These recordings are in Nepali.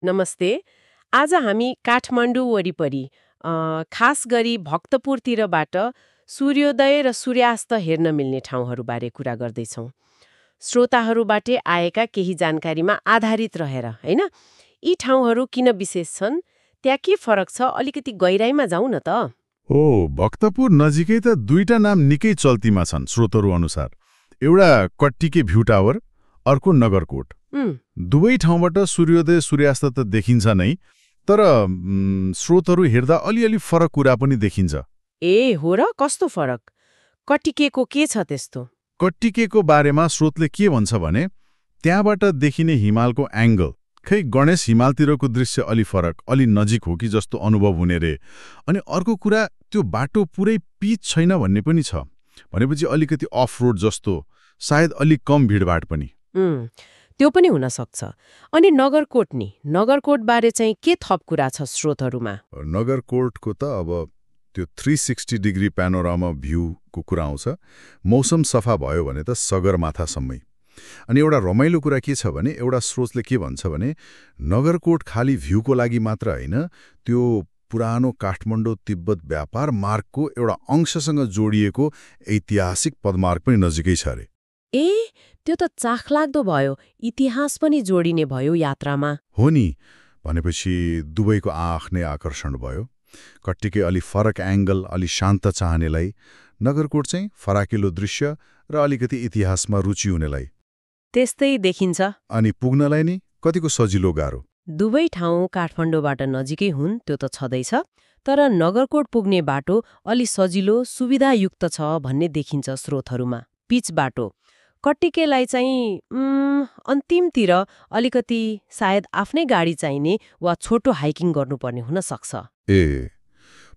नमस्ते। आज हामी काठमाडौँ वरिपरि खास गरी भक्तपुरतिरबाट सूर्योदय र सूर्यास्त हेर्न मिल्ने ठाउँहरूबारे कुरा गर्दैछौँ। श्रोताहरूबाटै आएका केही जानकारीमा आधारित रहेर, होइन? यी ठाउँहरू किन विशेष छन्? त्यहाँ के फरक छ? अलिकति गहिराइमा जाउँ न त। भक्तपुर नजिकै त दुईटा नाम निकै चल्तीमा छन् स्रोतहरू अनुसार। एउटा कट्टिके भ्यू टावर, अर्को नगरकोट। दुवै ठाउँबाट सूर्योदय सूर्यास्त त देखिन्छ नै, तर स्रोतहरू हेर्दा अलिअलि फरक कुरा पनि देखिन्छ। ए हो र? कस्तो फरक? कटिकेको के छ त्यस्तो? कट्टिकेको बारेमा स्रोतले के भन्छ भने त्यहाँबाट देखिने हिमालको एङ्गल, खै गणेश हिमालतिरको दृश्य अलि फरक, अलि नजिक हो कि जस्तो अनुभव हुने रे। अनि अर्को कुरा, त्यो बाटो पुरै पिच छैन भन्ने पनि छ। भनेपछि अलिकति अफ रोड जस्तो, सायद अलिक कम भिडभाड पनि। त्यो पनि हुन सक्छ। अनि नगरकोट नि, नगरकोटबारे चाहिँ के थप कुरा छ स्रोतहरूमा? नगरकोटको त अब त्यो 360 डिग्री प्यानोरामा भ्यूको कुरा आउँछ। मौसम सफा भयो भने त सगरमाथासम्मै। अनि एउटा रमाइलो कुरा के छ भने, एउटा स्रोतले के भन्छ भने नगरकोट खाली भ्यूको लागि मात्र होइन, त्यो पुरानो काठमाडौँ तिब्बत व्यापार मार्गको एउटा अंशसँग जोडिएको ऐतिहासिक पदमार्ग पनि नजिकै छ अरे। ए त्यो त चाखलाग्दो भयो। इतिहास पनि जोडिने भयो यात्रामा। हो नि, भनेपछि दुवैको आफ्नै आकर्षण भयो। कट्टिके अलि फरक एङ्गल, अलि शान्त चाहनेलाई, नगरकोट चाहिँ फराकिलो दृश्य र अलिकति इतिहासमा रुचि हुनेलाई। त्यस्तै देखिन्छ। अनि पुग्नलाई नि कतिको सजिलो गाह्रो? दुवै ठाउँ काठमाडौँबाट नजिकै हुन् त्यो त छँदैछ, तर नगरकोट पुग्ने बाटो अलि सजिलो सुविधायुक्त छ भन्ने देखिन्छ स्रोतहरूमा। पिच बाटो। कट्टिकेलाई चाहिँ अन्तिमतिर अलिकति सायद आफ्नै गाडी चाहिने वा छोटो हाइकिङ गर्नुपर्ने हुन सक्छ।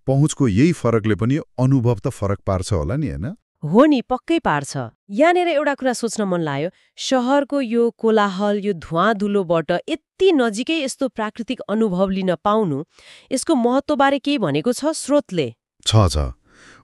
पहुँचको यही फरकले पनि अनुभव त फरक पार्छ होला नि, होइन? हो नि, पक्कै पार्छ। यहाँनिर एउटा कुरा सोच्न मन लाग्यो, शहरको यो कोलाहल, यो धुवाँधुलोबाट यति नजिकै यस्तो प्राकृतिक अनुभव लिन पाउनु, यसको महत्त्वबारे केही भनेको छ स्रोतले? छ।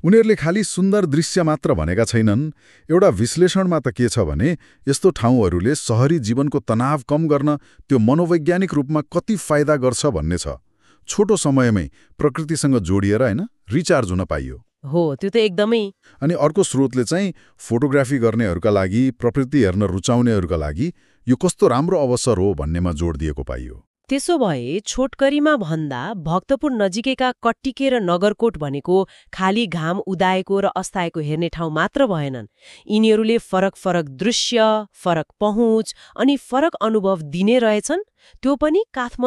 उनीहरूले खालि सुन्दर दृश्य मात्र भनेका छैनन्। एउटा विश्लेषणमा त के छ भने यस्तो ठाउँहरूले शहरी जीवनको तनाव कम गर्न त्यो मनोवैज्ञानिक रूपमा कति फाइदा गर्छ भन्ने छ। छोटो समयमै प्रकृतिसँग जोडिएर, होइन, रिचार्ज हुन पाइयो। हो, त्यो त एकदमै। अनि अर्को स्रोतले चाहिँ फोटोग्राफी गर्नेहरूका लागि, प्रकृति हेर्न रुचाउनेहरूका लागि यो कस्तो राम्रो अवसर हो भन्नेमा जोड दिएको पाइयो। त्यसो भए छोटकरीमा भन्दा भक्तपुर नजिकैका कट्टिके र नगरकोट भनेको खाली घाम उदाएको र अस्ताएको हेर्ने ठाउँ मात्र भएनन्। यिनीहरूले फरक फरक दृश्य, फरक पहुँच अनि फरक अनुभव दिने रहेछन्, त्यो पनि काठमाडौँ